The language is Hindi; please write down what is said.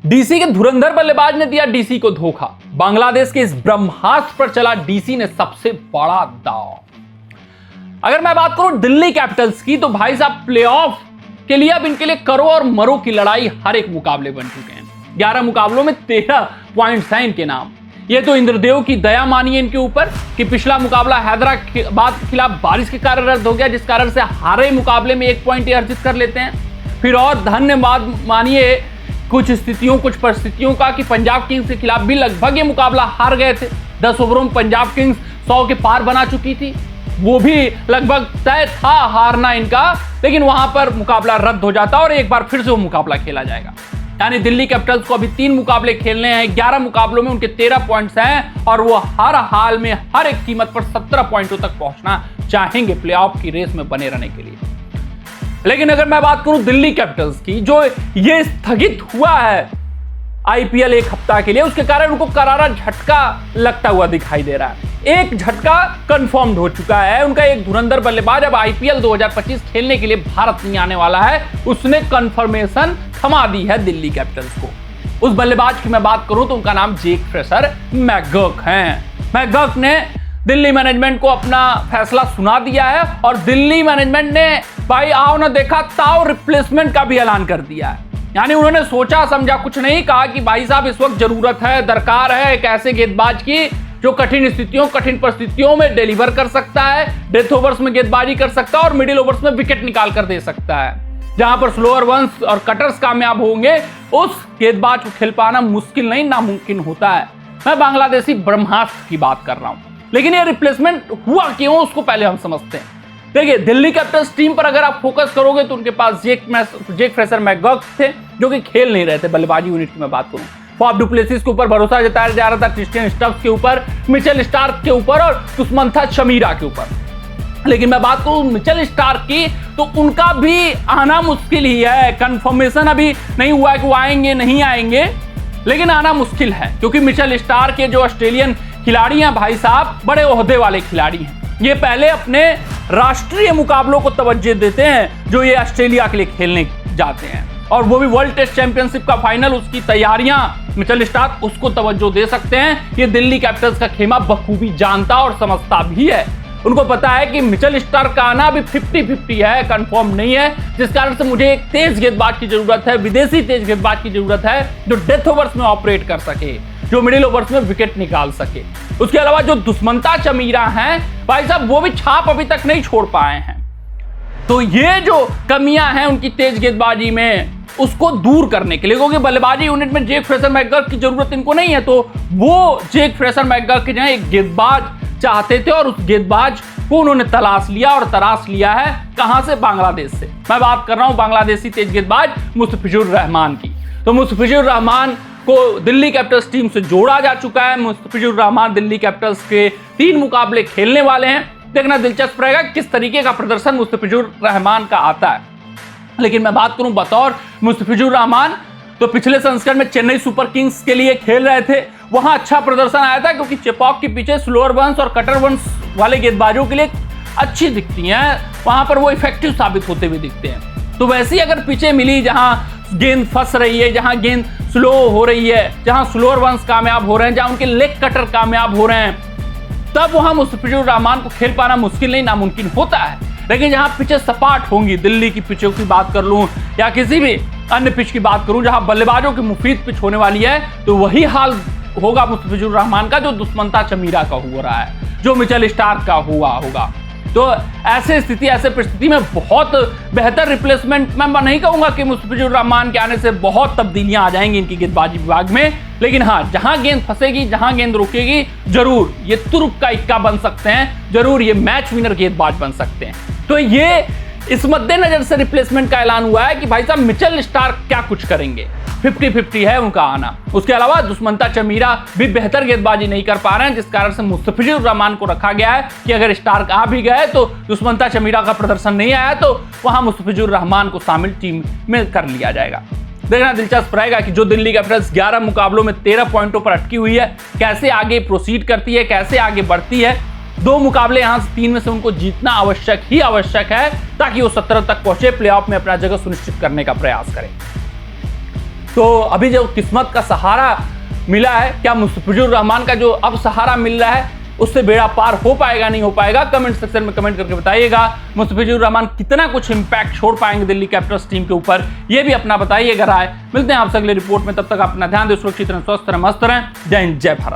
डीसी के धुरंधर बल्लेबाज ने दिया डीसी को धोखा। बांग्लादेश के इस ब्रह्मास्त्र पर चला डीसी ने सबसे बड़ा दांव। अगर मैं बात करूं दिल्ली कैपिटल्स की, तो भाई साहब प्लेऑफ के लिए अब इनके लिए करो और मरो की लड़ाई हर एक मुकाबले बन चुके हैं। 11 मुकाबलों में 13 पॉइंट्स हैं इनके नाम। ये तो इंद्रदेव की दया मानिए इनके ऊपर कि पिछला मुकाबला हैदराबाद के खिलाफ बारिश के कारण रद्द हो गया, जिस कारण से हारे मुकाबले में 1 पॉइंट अर्जित कर लेते हैं। फिर और धन्यवाद मानिए कुछ स्थितियों कुछ परिस्थितियों का कि पंजाब किंग्स के खिलाफ भी लगभग ये मुकाबला हार गए थे। 10 ओवरों में पंजाब किंग्स 100 के पार बना चुकी थी, वो भी लगभग तय था हारना इनका, लेकिन वहां पर मुकाबला रद्द हो जाता और एक बार फिर से वो मुकाबला खेला जाएगा। यानी दिल्ली कैपिटल्स को अभी 3 मुकाबले खेलने हैं। 11 मुकाबलों में उनके 13 पॉइंट्स हैं और वो हर हाल में हर एक कीमत पर 17 पॉइंटों तक पहुंचना चाहेंगे प्लेऑफ की रेस में बने रहने के लिए। लेकिन अगर मैं बात करूं दिल्ली कैपिटल्स की, जो ये स्थगित हुआ है आईपीएल एक हफ्ता के लिए, उसके कारण उनको करारा झटका लगता हुआ दिखाई दे रहा है। एक झटका कंफर्म्ड हो चुका है। उनका एक धुरंधर बल्लेबाज अब आईपीएल 2025 खेलने के लिए भारत नहीं आने वाला है, उसने कंफर्मेशन थमा दी है दिल्ली कैपिटल्स को। उस बल्लेबाज की मैं बात करूं तो उनका नाम जेक फ्रेशर मैकगर्क है। मैकगर्क ने दिल्ली मैनेजमेंट को अपना फैसला सुना दिया है और दिल्ली मैनेजमेंट ने भाई आओ ना देखा ताओ रिप्लेसमेंट का भी ऐलान कर दिया है। यानी उन्होंने सोचा समझा कुछ नहीं, कहा कि भाई साहब इस वक्त जरूरत है, दरकार है एक ऐसे गेंदबाज की जो कठिन स्थितियों कठिन परिस्थितियों में डिलीवर कर सकता है, डेथ ओवर्स में गेंदबाजी कर सकता है और मिडिल ओवर्स में विकेट निकाल कर दे सकता है। जहां पर स्लोअर वंस और कटर्स कामयाब होंगे उस गेंदबाज को खेल पाना मुश्किल नहीं नामुमकिन होता है। मैं बांग्लादेशी ब्रह्मास्त्र की बात कर रहा हूं। लेकिन ये रिप्लेसमेंट हुआ क्यों उसको पहले हम समझते हैं। देखिए दिल्ली कैपिटल्स टीम पर अगर आप फोकस करोगे तो उनके पास जेक फ्रेशर मैकगर्क थे जो कि खेल नहीं रहे थे। बल्लेबाजी यूनिट की मैं बात करूं, फॉफ डु प्लेसिस के ऊपर भरोसा जताया जा रहा था, क्रिस्टियन स्टब्स के ऊपर, मिचेल स्टार्क के ऊपर और दुष्मंथा चमीरा के ऊपर। लेकिन मैं बात करूं मिचेल स्टार्क की, तो उनका भी आना मुश्किल ही है। कंफर्मेशन अभी नहीं हुआ है कि वो आएंगे नहीं आएंगे, लेकिन आना मुश्किल है क्योंकि मिचेल स्टार्क के जो ऑस्ट्रेलियन खिलाड़ी हैं भाई साहब, बड़े ओहदे वाले खिलाड़ी हैं। ये पहले अपने राष्ट्रीय मुकाबलों को तवज्जो देते हैं जो ये ऑस्ट्रेलिया के लिए खेलने जाते हैं, और वो भी वर्ल्ड टेस्ट चैंपियनशिप का फाइनल, उसकी तैयारियां मिचेल स्टार्क उसको तवज्जो दे सकते हैं। ये दिल्ली कैपिटल्स का खेमा बखूबी जानता और समझता भी है। उनको पता है कि मिचेल स्टार्क का आना अभी 50-50 है, कंफर्म नहीं है, जिस कारण से मुझे एक तेज गेंदबाज की जरूरत है, विदेशी तेज गेंदबाज की जरूरत है जो डेथ ओवर्स में ऑपरेट कर सके, जो मिडिल ओवर्स में विकेट निकाल सके। उसके अलावा जो दुष्मंता चमीरा हैं भाई साहब, वो भी छाप अभी तक नहीं छोड़ पाए हैं। तो ये जो कमियां हैं उनकी तेज गेंदबाजी में, उसको दूर करने के लिए, क्योंकि बल्लेबाजी यूनिट में जेक फ्रेशर मैकगर्क की जरूरत इनको नहीं है, तो वो जेक फ्रेशर मैकगर्क की जगह एक गेंदबाज चाहते थे और उस गेंदबाज को उन्होंने तलाश लिया और तराश लिया है। कहां से? बांग्लादेश से। मैं बात कर रहा हूं बांग्लादेशी तेज गेंदबाज मुस्तफिजुर रहमान की। तो मुस्तफिजुर रहमान को दिल्ली कैपिटल्स टीम से जोड़ा जा चुका है। मुस्तफिजुर रहमान दिल्ली कैपिटल्स के 3 मुकाबले खेलने वाले हैं। देखना दिलचस्प रहेगा किस तरीके का प्रदर्शन मुस्तफिजुर रहमान का आता है। लेकिन मैं बात करूं बतौर मुस्तफिजुर रहमान, तो पिछले संस्करण में चेन्नई सुपर किंग्स के लिए खेल रहे थे, वहां अच्छा प्रदर्शन आया था क्योंकि चेपॉक के पीछे स्लोअर वंस और कटर वंस वाले गेंदबाजों के लिए अच्छी दिखती हैं, वहां पर वो इफेक्टिव साबित होते हुए दिखते हैं। तो वैसे ही अगर पीछे मिली, जहां गेंद फंस रही है, जहां गेंद स्लो हो रही है, जहां स्लोअर वंस कामयाब हो रहे हैं, जहां उनके लेग कटर कामयाब हो रहे हैं, तब वहां मुस्तफिजुर रहमान को खेल पाना मुश्किल नहीं नामुमकिन होता है। लेकिन जहां पिचें सपाट होंगी, दिल्ली की पिचों की बात कर लूं या किसी भी अन्य पिच की बात करूं जहां बल्लेबाजों की मुफीद पिच होने वाली है, तो वही हाल होगा मुस्तफिजुर रहमान का जो दुष्मंता चमीरा का हो रहा है, जो मिचेल स्टार्क का हुआ होगा। तो ऐसे परिस्थिति में बहुत बेहतर रिप्लेसमेंट मैं नहीं कहूंगा कि मुस्तफिजुर रहमान के आने से बहुत तब्दीलियां आ जाएंगी इनकी गेंदबाजी विभाग में, लेकिन हाँ, जहां गेंद फंसेगी, जहां गेंद रुकेगी, जरूर ये तुर्क का इक्का बन सकते हैं, जरूर ये मैच विनर गेंदबाज बन सकते हैं। तो ये इस मद्देनजर से रिप्लेसमेंट का ऐलान हुआ है कि भाई साहब मिचेल स्टार्क क्या कुछ करेंगे। 50-50 है उनका आना। उसके अलावा दुष्मंता चमीरा भी बेहतर गेंदबाजी नहीं कर पा रहे हैं, जिस कारण से मुस्तफिजुर रहमान को रखा गया है कि अगर स्टार्क आ भी गए तो दुष्मंता चमीरा का प्रदर्शन नहीं आया तो वहां मुस्तफिजुर रहमान को शामिल टीम में कर लिया जाएगा। देखना दिलचस्प रहेगा कि जो दिल्ली कैपिटल्स 11 मुकाबलों में 13 पॉइंटों पर अटकी हुई है, कैसे आगे प्रोसीड करती है, कैसे आगे बढ़ती है। 2 मुकाबले यहां से 3 में से उनको जीतना आवश्यक है ताकि वो 17 तक पहुंचे, प्लेऑफ में अपना जगह सुनिश्चित करने का प्रयास करें। तो अभी जो किस्मत का सहारा मिला है, क्या मुस्तफिजुर रहमान का जो अब सहारा मिल रहा है उससे बेड़ा पार हो पाएगा नहीं हो पाएगा? कमेंट सेक्शन में कमेंट करके बताइएगा। मुस्तफिजुर रहमान कितना कुछ इंपैक्ट छोड़ पाएंगे दिल्ली कैपिटल्स टीम के ऊपर, ये भी अपना बताइएगा राय। मिलते हैं आपसे अगले रिपोर्ट में, तब तक अपना ध्यान दें, सुरक्षित रहें, स्वस्थ रहें, मस्त रहें। जय हिंद, जय भारत।